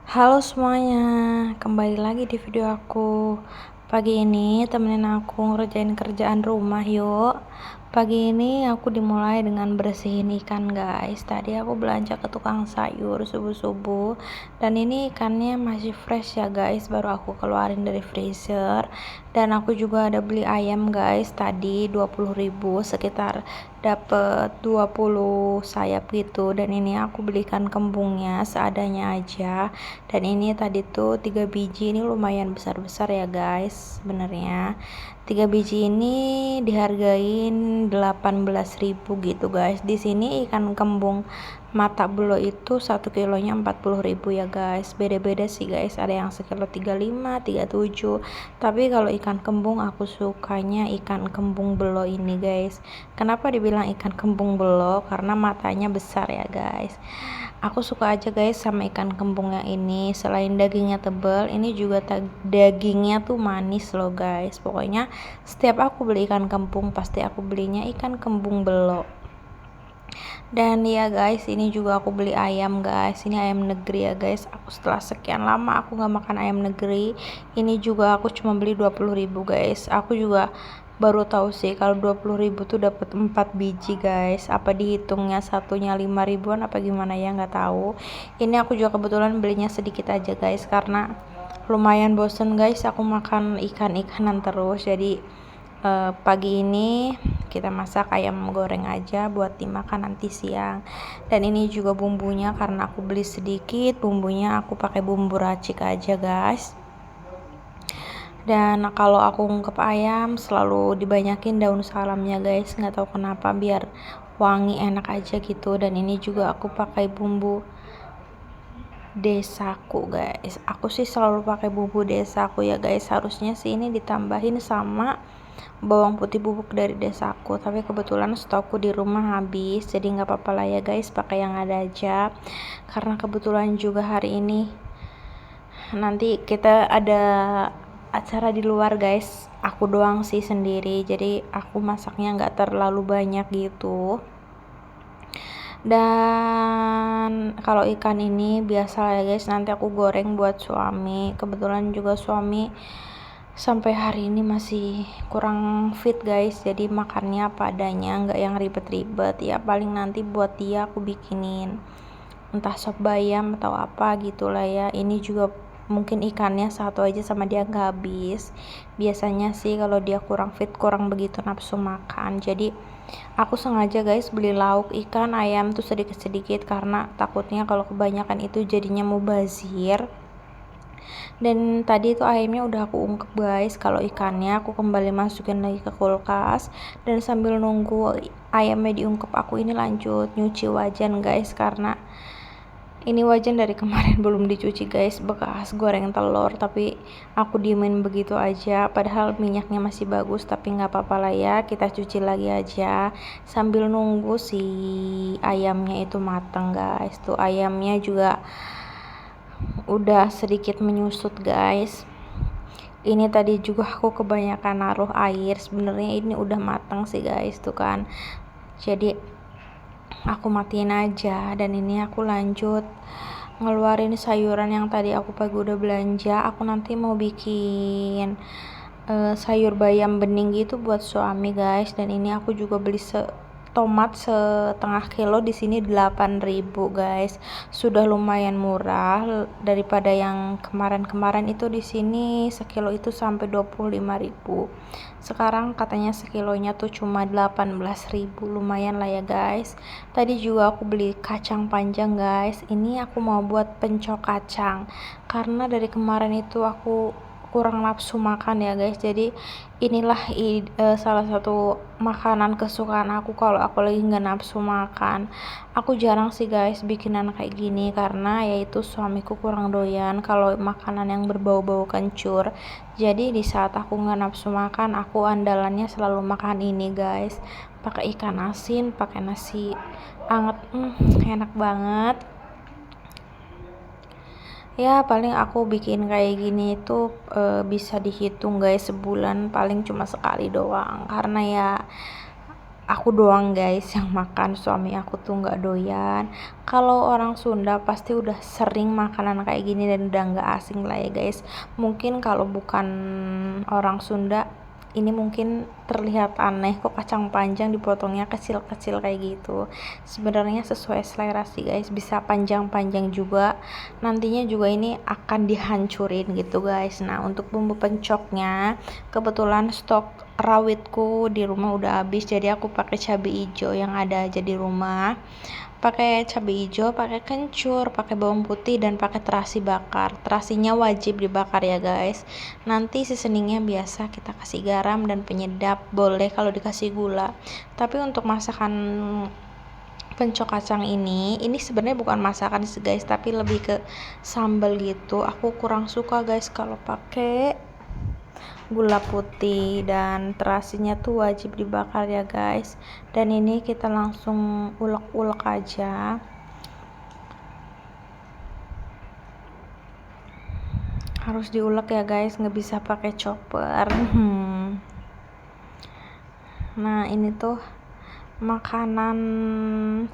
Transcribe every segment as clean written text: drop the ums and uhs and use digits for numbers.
Halo semuanya, kembali lagi di video aku. Pagi ini temenin aku ngerjain kerjaan rumah yuk. Pagi ini aku dimulai dengan bersihin ikan guys. Tadi aku belanja ke tukang sayur subuh-subuh, dan ini ikannya masih fresh ya guys, baru aku keluarin dari freezer. Dan aku juga ada beli ayam guys, tadi 20.000, sekitar dapet 20 sayap gitu. Dan ini aku belikan kembungnya seadanya aja, dan ini tadi tuh 3 biji, ini lumayan besar-besar ya guys. Sebenarnya 3 biji ini dihargain 18.000 gitu guys. Di sini ikan kembung mata belo itu 1 kilonya 40.000 ya guys. Beda-beda sih guys, ada yang sekilo 35, 37. Tapi kalau ikan kembung aku sukanya ikan kembung belo ini guys. Kenapa dibilang ikan kembung belo? Karena matanya besar ya guys. Aku suka aja guys sama ikan kembungnya ini. Selain dagingnya tebal, ini juga dagingnya tuh manis loh guys. Pokoknya setiap aku beli ikan kembung pasti aku belinya ikan kembung belo. Dan ya guys, ini juga aku beli ayam guys. Ini ayam negeri ya guys. Aku setelah sekian lama aku nggak makan ayam negeri. Ini juga aku cuma beli 20.000 guys. Aku juga baru tahu sih kalau 20.000 tuh dapat 4 biji guys. Apa dihitungnya satunya 5 ribuan apa gimana ya, nggak tahu. Ini aku juga kebetulan belinya sedikit aja guys, karena lumayan bosen guys aku makan ikan-ikanan terus. Jadi pagi ini kita masak ayam goreng aja buat dimakan nanti siang. Dan ini juga bumbunya, karena aku beli sedikit, bumbunya aku pakai bumbu racik aja guys. Dan kalau aku ungkep ayam selalu dibanyakin daun salamnya guys, nggak tahu kenapa, biar wangi enak aja gitu. Dan ini juga aku pakai bumbu desaku guys. Aku sih selalu pakai bumbu desaku ya guys. Harusnya sih ini ditambahin sama bawang putih bubuk dari desaku, tapi kebetulan stokku di rumah habis, jadi nggak apa-apa lah ya guys, pakai yang ada aja. Karena kebetulan juga hari ini nanti kita ada acara di luar guys, aku doang sih sendiri, jadi aku masaknya nggak terlalu banyak gitu. Dan kalau ikan ini biasa ya guys, nanti aku goreng buat suami. Kebetulan juga suami sampai hari ini masih kurang fit guys, jadi makannya apa adanya, nggak yang ribet-ribet ya. Paling nanti buat dia aku bikinin entah sop bayam atau apa gitulah ya. Ini juga mungkin ikannya satu aja sama dia nggak habis. Biasanya sih kalau dia kurang fit, kurang begitu nafsu makan, jadi aku sengaja guys beli lauk ikan ayam tuh sedikit-sedikit, karena takutnya kalau kebanyakan itu jadinya mubazir. Dan tadi itu ayamnya udah aku ungkep guys. Kalau ikannya aku kembali masukin lagi ke kulkas, dan sambil nunggu ayamnya diungkep aku ini lanjut nyuci wajan guys, karena ini wajan dari kemarin belum dicuci guys, bekas goreng telur, tapi aku diemin begitu aja, padahal minyaknya masih bagus. Tapi nggak apa-apa lah ya, kita cuci lagi aja sambil nunggu si ayamnya itu matang guys. Tuh ayamnya juga udah sedikit menyusut guys. Ini tadi juga aku kebanyakan naruh air, sebenarnya ini udah matang sih guys tuh kan, jadi aku matiin aja. Dan ini aku lanjut ngeluarin sayuran yang tadi aku pagi udah belanja. Aku nanti mau bikin sayur bayam bening gitu buat suami guys. Dan ini aku juga beli tomat setengah kilo, di sini 8.000 guys. Sudah lumayan murah daripada yang kemarin-kemarin itu, di sini sekilo itu sampai 25.000. Sekarang katanya sekilonya tuh cuma 18.000, lumayan lah ya guys. Tadi juga aku beli kacang panjang guys. Ini aku mau buat pencok kacang, karena dari kemarin itu aku kurang nafsu makan ya guys. Jadi inilah salah satu makanan kesukaan aku kalau aku lagi nggak nafsu makan. Aku jarang sih guys bikinan kayak gini, karena yaitu suamiku kurang doyan kalau makanan yang berbau-bau kencur. Jadi di saat aku nggak nafsu makan, aku andalannya selalu makan ini guys, pakai ikan asin, pakai nasi anget. Enak banget ya. Paling aku bikin kayak gini itu bisa dihitung guys, sebulan paling cuma sekali doang, karena ya aku doang guys yang makan, suami aku tuh nggak doyan. Kalau orang Sunda pasti udah sering makanan kayak gini dan udah nggak asing lah ya guys. Mungkin kalau bukan orang Sunda ini mungkin terlihat aneh, kok kacang panjang dipotongnya kecil-kecil kayak gitu. Sebenarnya sesuai selera sih guys, bisa panjang-panjang juga. Nantinya juga ini akan dihancurin gitu guys. Nah, untuk bumbu pencoknya kebetulan stok rawitku di rumah udah habis, jadi aku pakai cabai hijau yang ada aja di rumah. Pakai cabai hijau, pakai kencur, pakai bawang putih, dan pakai terasi bakar. Terasinya wajib dibakar ya guys. Nanti seasoningnya biasa kita kasih garam dan penyedap, boleh kalau dikasih gula. Tapi untuk masakan pencok kacang ini sebenarnya bukan masakan sih guys, tapi lebih ke sambal gitu. Aku kurang suka guys kalau pakai gula putih, dan terasinya tuh wajib dibakar ya guys. Dan ini kita langsung ulek-ulek aja, harus diulek ya guys, nggak bisa pakai chopper. Nah, ini tuh makanan,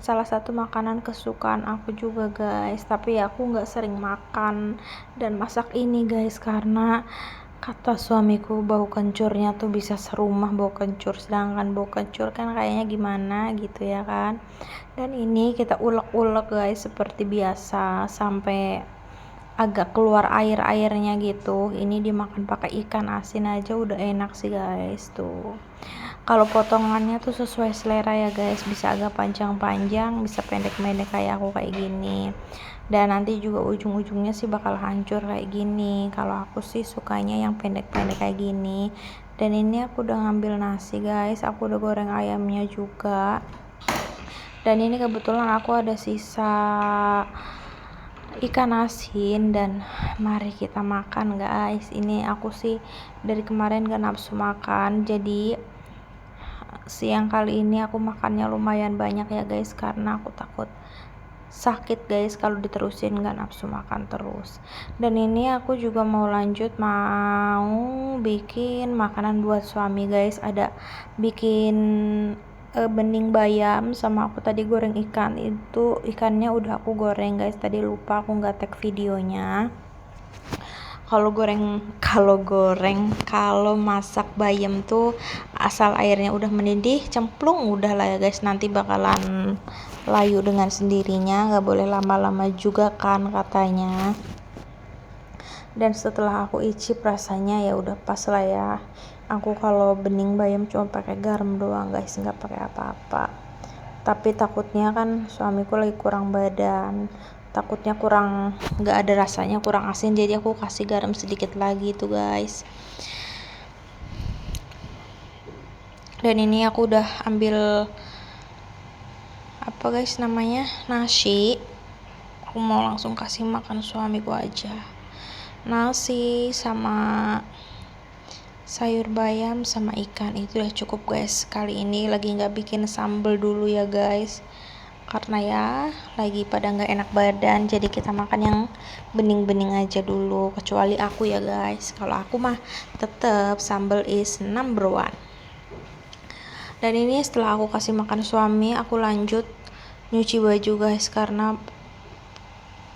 salah satu makanan kesukaan aku juga guys, tapi aku nggak sering makan dan masak ini guys, karena kata suamiku bau kencurnya tuh bisa serumah bau kencur, sedangkan bau kencur kan kayaknya gimana gitu ya kan. Dan ini kita ulek-ulek guys seperti biasa sampai agak keluar air-airnya gitu. Ini dimakan pakai ikan asin aja udah enak sih guys tuh. Kalau potongannya tuh sesuai selera ya guys, bisa agak panjang-panjang, bisa pendek-pendek kayak aku kayak gini. Dan nanti juga ujung-ujungnya sih bakal hancur kayak gini. Kalau aku sih sukanya yang pendek-pendek kayak gini. Dan ini aku udah ngambil nasi guys, aku udah goreng ayamnya juga. Dan ini kebetulan aku ada sisa ikan asin, dan mari kita makan guys. Ini aku sih dari kemarin gak nafsu makan, jadi siang kali ini aku makannya lumayan banyak ya guys, karena aku takut sakit guys kalau diterusin gak nafsu makan terus. Dan ini aku juga mau lanjut, mau bikin makanan buat suami guys. Ada bikin bening bayam, sama aku tadi goreng ikan. Itu ikannya udah aku goreng guys, tadi lupa aku nggak tag videonya. Kalau masak bayam tuh asal airnya udah mendidih, cemplung udah lah ya guys, nanti bakalan layu dengan sendirinya, nggak boleh lama-lama juga kan katanya. Dan setelah aku icip rasanya ya udah pas lah ya. Aku kalau bening bayam cuma pakai garam doang guys, nggak pakai apa-apa. Tapi takutnya kan suamiku lagi kurang badan, takutnya kurang, nggak ada rasanya, kurang asin, jadi aku kasih garam sedikit lagi tuh guys. Dan ini aku udah ambil apa guys namanya, nasi. Aku mau langsung kasih makan suamiku aja. Nasi sama sayur bayam sama ikan itu udah cukup guys. Kali ini lagi nggak bikin sambal dulu ya guys, karena ya lagi pada nggak enak badan, jadi kita makan yang bening-bening aja dulu. Kecuali aku ya guys, kalau aku mah tetap sambal is number one. Dan ini setelah aku kasih makan suami, aku lanjut nyuci baju guys, karena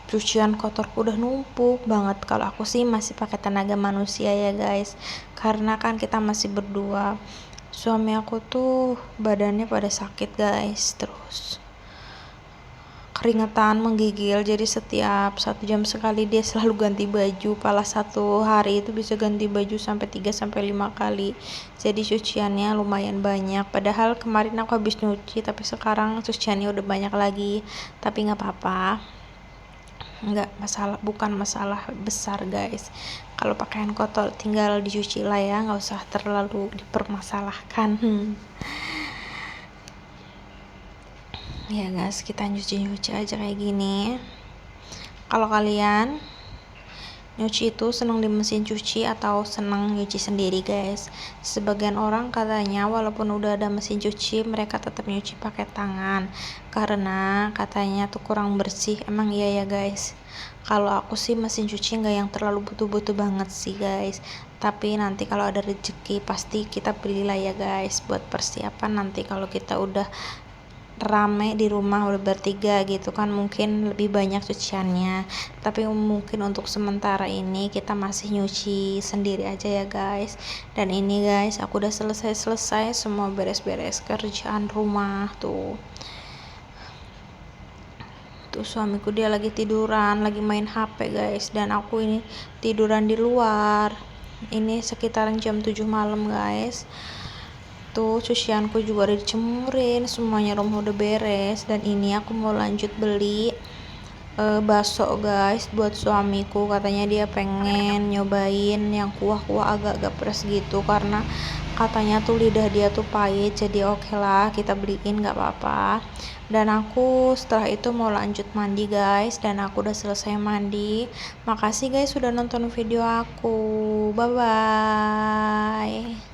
cucian kotorku udah numpuk banget. Kalau aku sih masih pakai tenaga manusia ya guys, karena kan kita masih berdua. Suami aku tuh badannya pada sakit guys, terus keringetan, menggigil, jadi setiap 1 jam sekali dia selalu ganti baju. Pala satu hari itu bisa ganti baju sampai 3-5 kali, jadi cuciannya lumayan banyak. Padahal kemarin aku habis nyuci, tapi sekarang cuciannya udah banyak lagi. Tapi nggak apa-apa, nggak masalah, bukan masalah besar guys. Kalau pakaian kotor tinggal dicuci lah ya, nggak usah terlalu dipermasalahkan. Ya guys, kita nyuci aja kayak gini. Kalau kalian nyuci itu senang di mesin cuci atau senang nyuci sendiri guys? Sebagian orang katanya walaupun udah ada mesin cuci, mereka tetap nyuci pakai tangan karena katanya tuh kurang bersih. Emang iya ya guys? Kalau aku sih mesin cuci nggak yang terlalu butuh-butuh banget sih guys, tapi nanti kalau ada rezeki pasti kita belilah ya guys, buat persiapan nanti kalau kita udah rame di rumah udah bertiga gitu kan, mungkin lebih banyak cuciannya, tapi mungkin untuk sementara ini kita masih nyuci sendiri aja ya guys. Dan ini guys, aku udah selesai semua, beres-beres kerjaan rumah tuh. Suamiku dia lagi tiduran, lagi main HP guys, dan aku ini tiduran di luar. Ini sekitaran jam 7 malam guys. Tuh cucianku juga udah dicemurin, semuanya rumah udah beres. Dan ini aku mau lanjut beli bakso guys buat suamiku, katanya dia pengen nyobain yang kuah-kuah agak-agak pedas gitu, karena katanya tuh lidah dia tuh pahit, jadi oke lah kita beliin, nggak apa-apa. Dan aku setelah itu mau lanjut mandi guys, dan aku udah selesai mandi. Makasih guys sudah nonton video aku, bye bye.